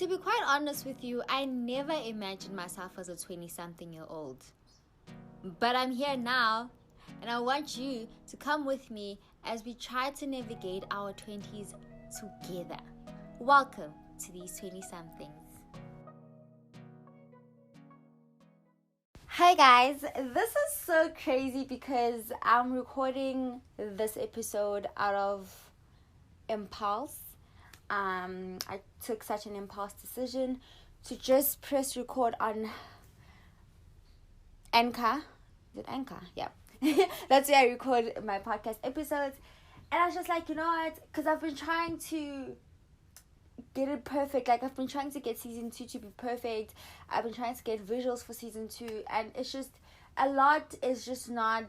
To be quite honest with you, I never imagined myself as a 20-something-year-old. But I'm here now, and I want you to come with me as we try to navigate our 20s together. Welcome to these 20-somethings. Hi guys, this is so crazy because I'm recording this episode out of impulse. I took such an impulse decision to just press record on Anchor. Is it Anchor? Yeah. That's where I record my podcast episodes. And I was just like, you know what? Because I've been trying to get it perfect. Like, I've been trying to get season 2 to be perfect. I've been trying to get visuals for season 2. And it's just, a lot is just not,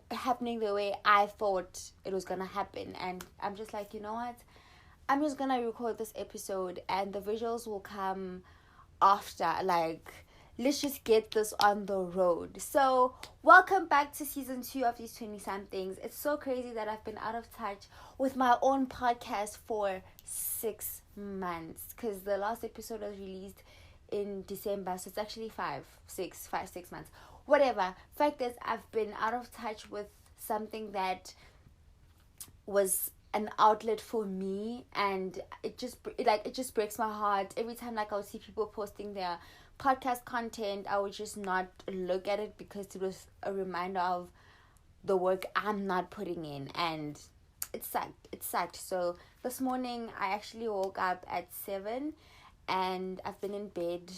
happening the way I thought it was going to happen. And I'm just like, you know what? I'm just going to record this episode and the visuals will come after. Like, let's just get this on the road. So, welcome back to season 2 of these 20-somethings. It's so crazy that I've been out of touch with my own podcast for 6 months. Because the last episode was released in December. So, it's actually 6 months. Whatever. Fact is, I've been out of touch with something that was an outlet for me, and it just breaks my heart every time. Like, I would see people posting their podcast content, I would just not look at it because it was a reminder of the work I'm not putting in, and it sucked. So this morning I actually woke up at 7 and I've been in bed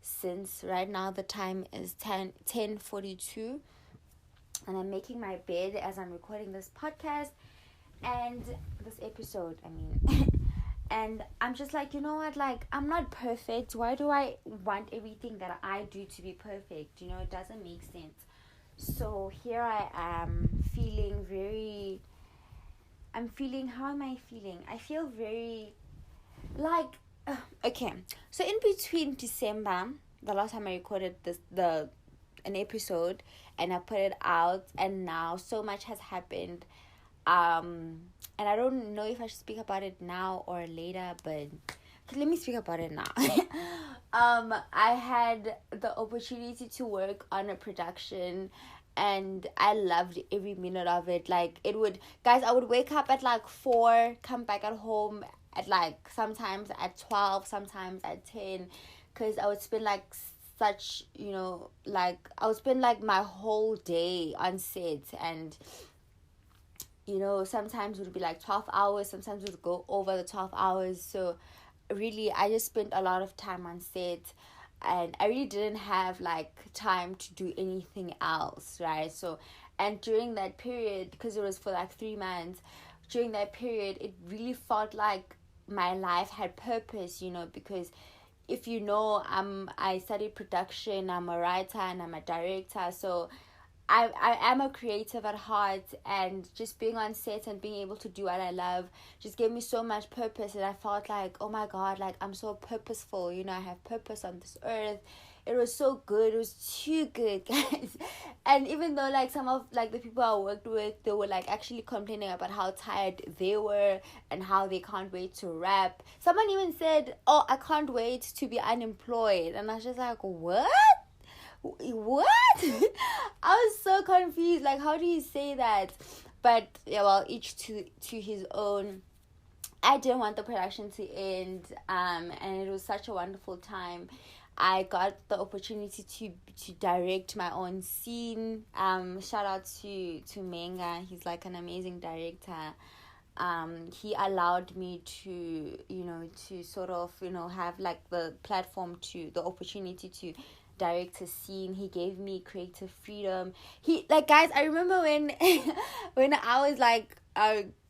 since. Right now the time is 10:42 and I'm making my bed as I'm recording this podcast and this episode, and I'm just like, you know what, like, I'm not perfect. Why do I want everything that I do to be perfect? It doesn't make sense. So here I am how am I feeling? I feel very like, okay. So in between December, the last time I recorded an episode and I put it out, and now so much has happened. And I don't know if I should speak about it now or later, but let me speak about it now. I had the opportunity to work on a production and I loved every minute of it. Like, I would wake up at like 4, come back at home at like sometimes at 12, sometimes at 10, because I would spend like I would spend like my whole day on set, and sometimes it would be like 12 hours, sometimes it would go over the 12 hours. So really, I just spent a lot of time on set and I really didn't have like time to do anything else, right? So, and during that period, because it was for like 3 months, during that period, it really felt like my life had purpose, because if I studied production, I'm a writer and I'm a director, so I am a creative at heart, and just being on set and being able to do what I love just gave me so much purpose, and I felt like, oh my God, like, I'm so purposeful, I have purpose on this earth. It was so good. It was too good, guys. And even though like some of like the people I worked with, they were like actually complaining about how tired they were and how they can't wait to wrap. Someone even said, oh, I can't wait to be unemployed. And I was just like, what? I was so confused. Like, how do you say that? But yeah, well, each to his own. I didn't want the production to end, and it was such a wonderful time. I got the opportunity to direct my own scene. Shout out to Menga. He's like an amazing director. He allowed me to sort of have like the opportunity to direct a scene. He gave me creative freedom. Guys, I remember when when I was like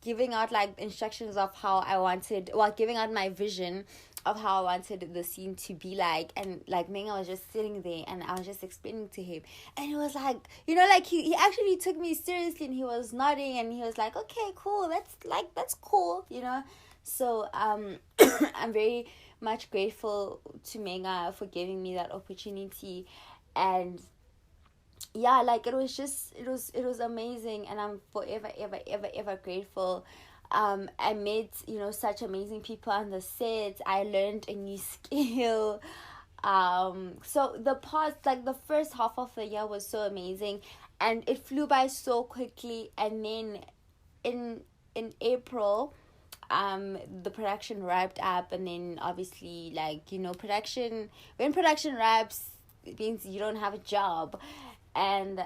giving out like instructions of how I wanted, giving out my vision of how I wanted the scene to be like, and like Menga was just sitting there and I was just explaining to him, and it was like, he actually took me seriously, and he was nodding and he was like, okay, cool, that's cool, so I'm very much grateful to Menga for giving me that opportunity. And yeah, like, it was amazing, and I'm forever ever grateful. I met, such amazing people on the set. I learned a new skill. So the first half of the year was so amazing, and it flew by so quickly. And then in April, the production wrapped up, and then obviously, when production wraps, it means you don't have a job. And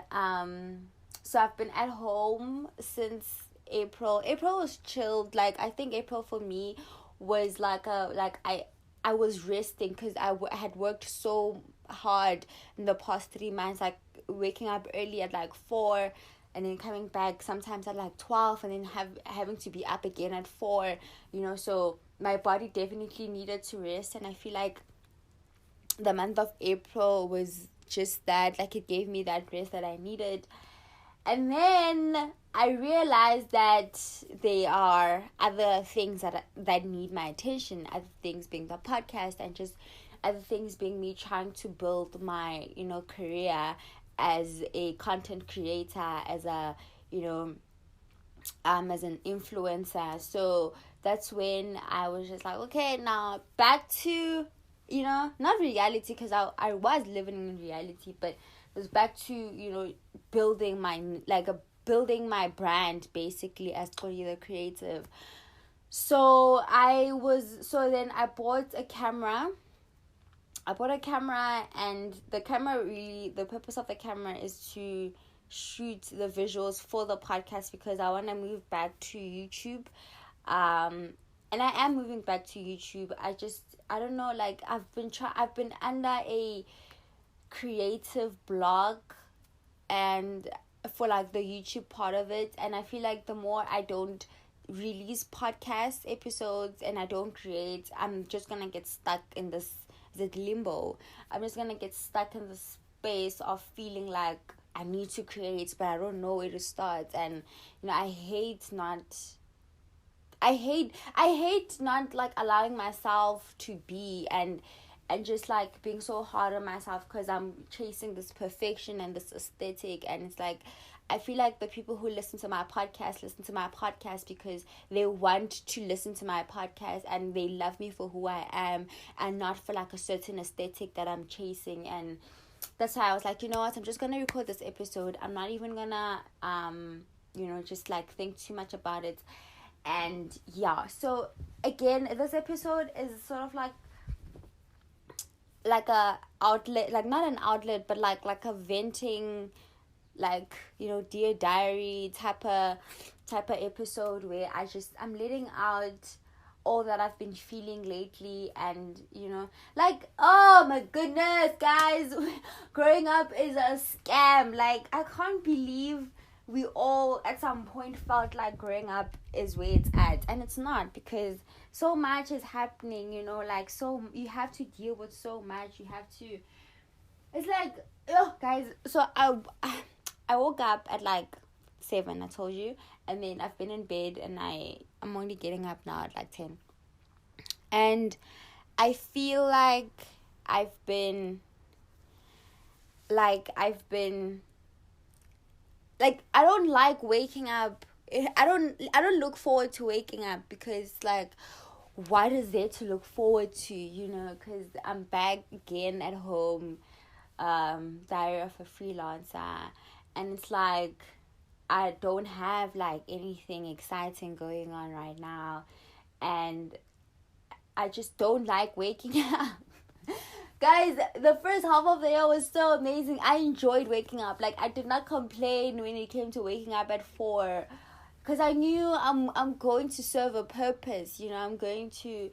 so I've been at home since April. April was chilled. Like, I think April for me was I was resting, because I had worked so hard in the past 3 months, like waking up early at 4, and then coming back sometimes at 12, and then having to be up again at 4, so my body definitely needed to rest. And I feel like the month of April was just that, it gave me that rest that I needed. And then I realized that there are other things that need my attention, other things being the podcast, and just other things being me trying to build my, career as a content creator, as a, as an influencer. So that's when I was just like, okay, now back to, not reality, because I was living in reality, but it was back to, building my brand, basically, as Tori the Creative. So then I bought a camera. And the camera, really, the purpose of the camera is to shoot the visuals for the podcast, because I want to move back to YouTube. And I am moving back to YouTube. I don't know, I've been under a creative block, and for the YouTube part of it, and I feel like the more I don't release podcast episodes and I don't create, I'm just gonna get stuck in this limbo. I'm just gonna get stuck in the space of feeling like I need to create, but I don't know where to start. And I hate not allowing myself to be, and just being so hard on myself, because I'm chasing this perfection and this aesthetic. And it's I feel like the people who listen to my podcast because they want to listen to my podcast, and they love me for who I am, and not for a certain aesthetic that I'm chasing. And that's why I was like, you know what, I'm just gonna record this episode. I'm not even gonna just think too much about it. And yeah, so again, this episode is sort of like a outlet, not an outlet, but like a venting, Dear Diary type of episode, where I'm letting out all that I've been feeling lately. And oh my goodness, guys, growing up is a scam. I can't believe we all at some point felt like growing up is where it's at, and it's not, because so much is happening, so you have to deal with so much. You have to, it's guys, so I woke up at 7, I told you, and then I've been in bed, and I'm only getting up now at 10, and I feel like I've been I don't like waking up. I don't look forward to waking up, because what is there to look forward to, because I'm back again at home, Diary of a Freelancer, and it's I don't have anything exciting going on right now, and I just don't like waking up. Guys, the first half of the year was so amazing. I enjoyed waking up. I did not complain when it came to waking up at 4, because I knew I'm going to serve a purpose. I'm going to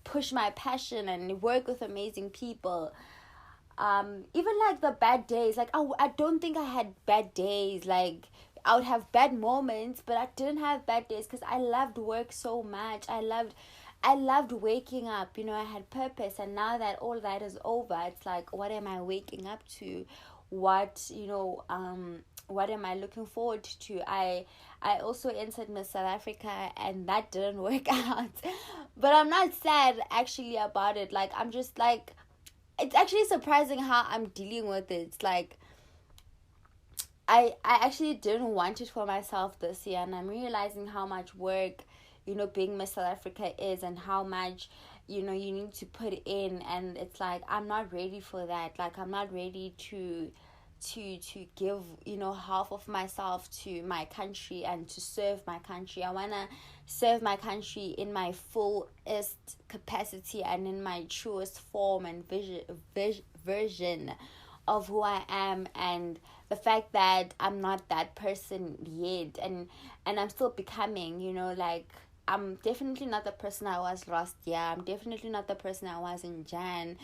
push my passion and work with amazing people. Even the bad days, I don't think I had bad days. I would have bad moments, but I didn't have bad days, because I loved work so much. I loved waking up. I had purpose, and now that all that is over, it's what am I waking up to? What am I looking forward to? I also entered Miss South Africa, and that didn't work out, but I'm not sad actually about it. I'm just it's actually surprising how I'm dealing with it. It's I actually didn't want it for myself this year, and I'm realizing how much work, being Miss South Africa is, and how much, you need to put in. And it's like, I'm not ready for that. Like, I'm not ready to give, half of myself to my country and to serve my country. I want to serve my country in my fullest capacity and in my truest form and version of who I am. And the fact that I'm not that person yet, and I'm still becoming, like, I'm definitely not the person I was last year. I'm definitely not the person I was in Jan.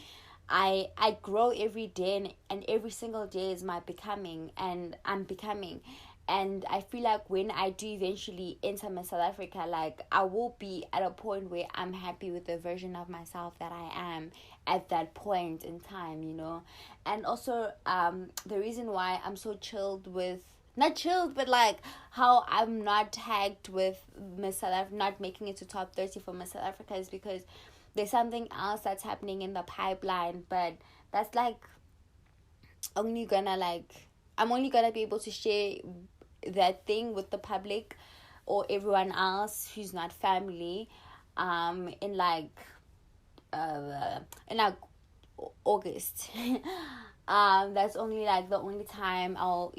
I grow every day, and every single day is my becoming, and I'm becoming. And I feel like when I do eventually enter Miss South Africa, like, I will be at a point where I'm happy with the version of myself that I am at that point in time, And also, the reason why I'm so chilled with, not chilled, but like how I'm not tagged with Miss South Africa, not making it to top 30 for Miss South Africa, is because there's something else that's happening in the pipeline. But that's like only gonna, like, I'm only gonna be able to share that thing with the public or everyone else who's not family, in like August. That's only like the only time I'll,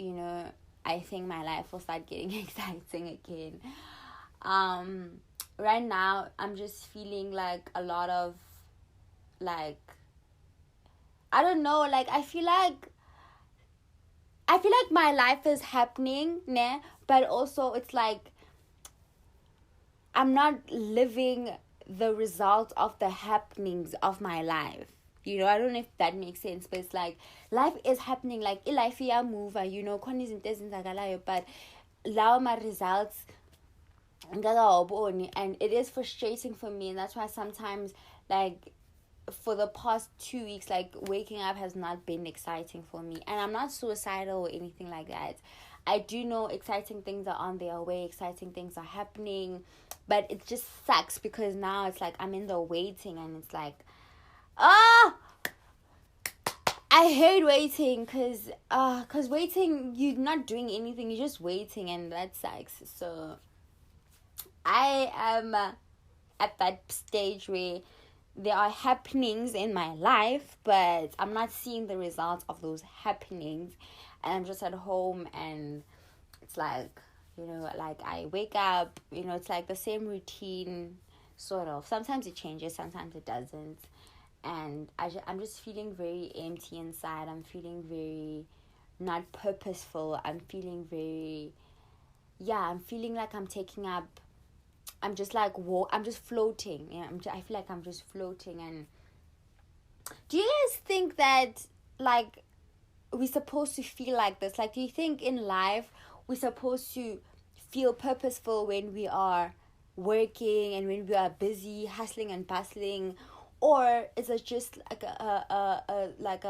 I think my life will start getting exciting again. Right now I'm just feeling like a lot of, like, I don't know, like, I feel like my life is happening, né? But also it's like I'm not living the result of the happenings of my life. I don't know if that makes sense, but it's like life is happening, like life ya move, khona izinto ezenzakalayo, but lawo my results and it is frustrating for me. And that's why sometimes, like, for the past 2 weeks, like, waking up has not been exciting for me. And I'm not suicidal or anything like that. I do know exciting things are on their way, exciting things are happening, but it just sucks because now it's like I'm in the waiting, and it's like, I hate waiting, because waiting, you're not doing anything, you're just waiting, and that sucks. So I am at that stage where there are happenings in my life, but I'm not seeing the results of those happenings, and I'm just at home, and it's like, like, I wake up, it's like the same routine, sort of. Sometimes it changes, sometimes it doesn't, and I'm just feeling very empty inside. I'm feeling very not purposeful. I'm feeling very, I'm feeling like I'm taking up, I'm just like, I'm just floating. I feel like I'm just floating. And do you guys think that, like, we're supposed to feel like this? Like, do you think in life we're supposed to feel purposeful when we are working and when we are busy, hustling and bustling? Or is it just like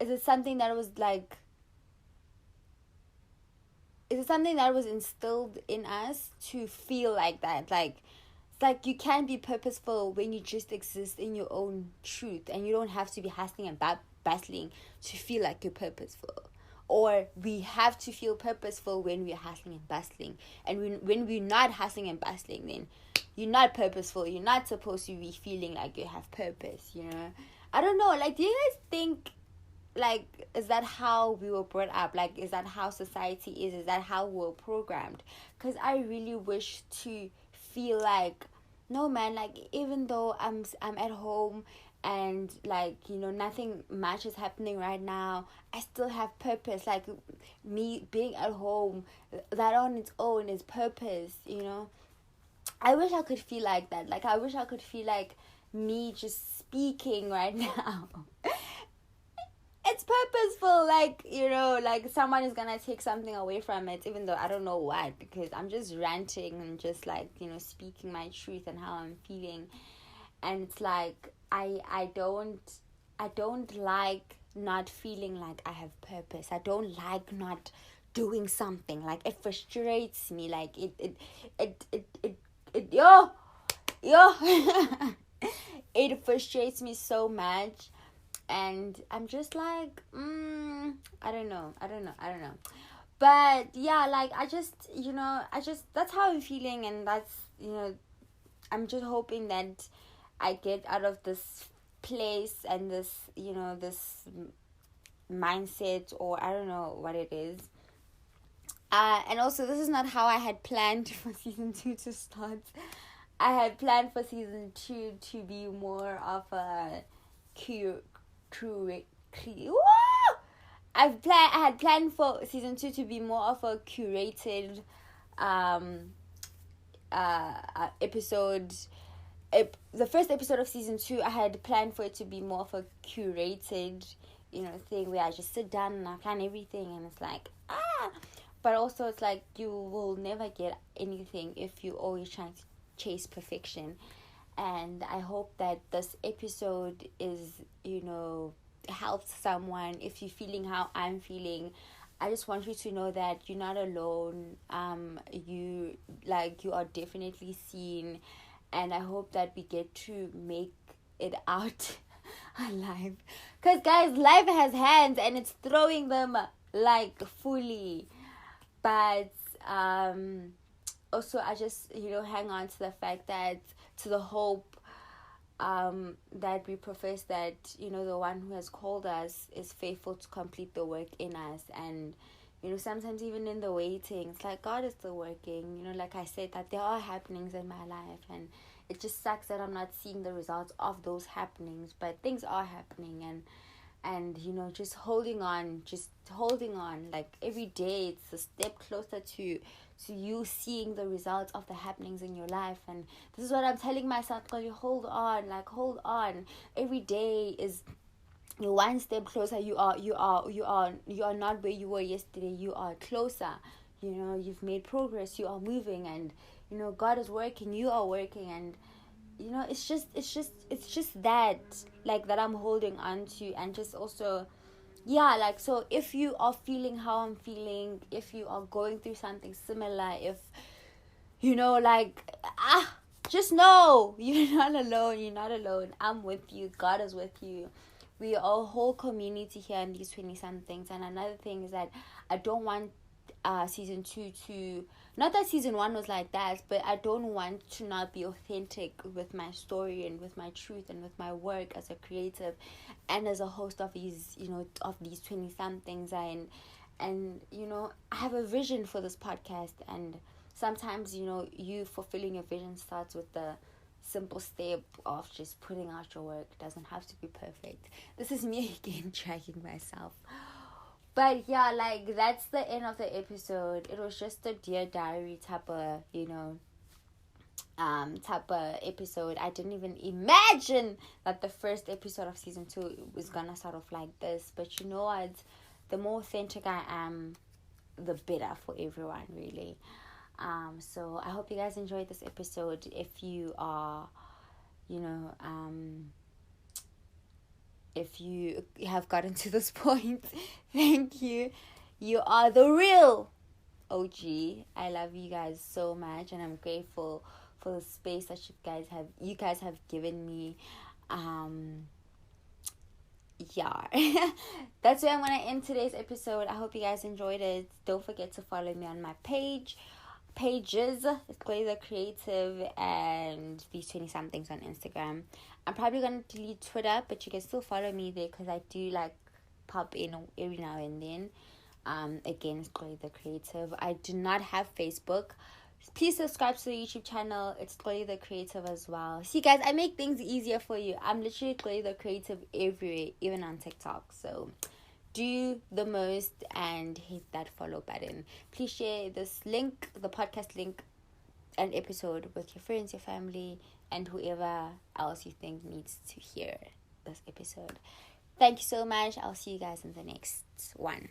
is it something that was like, is it something that was instilled in us to feel like that? Like, it's like you can be purposeful when you just exist in your own truth, and you don't have to be hustling and bustling to feel like you're purposeful. Or we have to feel purposeful when we're hustling and bustling. And when we're not hustling and bustling, then you're not purposeful. You're not supposed to be feeling like you have purpose, I don't know. Like, do you guys think, like, is that how we were brought up? Like, is that how society is? Is that how we're programmed? Because I really wish to feel like, no, man, like, even though I'm at home and, like, nothing much is happening right now, I still have purpose. Like, me being at home, that on its own is purpose, I wish I could feel like that. Like, I wish I could feel like me just speaking right now. It's purposeful, like, like someone is gonna take something away from it, even though I don't know what, because I'm just ranting and just, like, speaking my truth and how I'm feeling. And it's like, I don't like not feeling like I have purpose. I don't like not doing something. Like, it frustrates me. Like, yo it frustrates me so much. And I'm just like, I don't know. But yeah, like I just, that's how I'm feeling, and that's, I'm just hoping that I get out of this place and this, this mindset, or I don't know what it is. And also, this is not how I had planned for season 2 to start. I had planned for season 2 to be more of a I had planned for season 2 to be more of a curated episode. The first episode of season 2, I had planned for it to be more of a curated, thing where I just sit down and I plan everything, and it's like, but also it's like you will never get anything if you always trying to chase perfection. And I hope that this episode is, helps someone. If you're feeling how I'm feeling, I just want you to know that you're not alone. You are definitely seen, and I hope that we get to make it out alive. Because guys, life has hands and it's throwing them like fully. But also I just, hang on to the fact that, to the hope that we profess that, the one who has called us is faithful to complete the work in us. And, sometimes even in the waiting, it's like God is still working. Like I said, that there are happenings in my life, and it just sucks that I'm not seeing the results of those happenings, but things are happening. And just holding on, like every day it's a step closer to you seeing the results of the happenings in your life. And this is what I'm telling myself, girl, you hold on. Every day is one step closer. You are not where you were yesterday. You are closer. You've made progress. You are moving, and God is working. You are working, and it's just that, like, that I'm holding on to. And just also, so if you are feeling how I'm feeling, if you are going through something similar, if just know you're not alone. I'm with you. God is with you. We are a whole community here in these 20-somethings. And another thing is that I don't want season 2 to, not that season 1 was like that, but I don't want to not be authentic with my story and with my truth and with my work as a creative and as a host of these, of these 20-somethings. And I have a vision for this podcast, and sometimes, you fulfilling your vision starts with the simple step of just putting out your work. It doesn't have to be perfect. This is me again tracking myself. But yeah, like, that's the end of the episode. It was just a Dear Diary type of episode. I didn't even imagine that the first episode of season 2 was gonna start off like this. But you know what? The more authentic I am, the better for everyone, really. So I hope you guys enjoyed this episode. If you are, if you have gotten to this point, thank you. You are the real OG. I love you guys so much, and I'm grateful for the space that you guys have given me. That's where I'm gonna end today's episode. I hope you guys enjoyed it. Don't forget to follow me on my pages. It's Chloe the Creative and these 20-somethings on Instagram. I'm probably gonna delete Twitter, but you can still follow me there because I do like pop in every now and then. Again, it's Chloe the Creative. I do not have Facebook. Please subscribe to the YouTube channel. It's Chloe the Creative as well. See, guys, I make things easier for you. I'm literally Chloe the Creative everywhere, even on TikTok. So do the most and hit that follow button. Please share this link, the podcast link, and episode with your friends, your family, and whoever else you think needs to hear this episode. Thank you so much. I'll see you guys in the next one.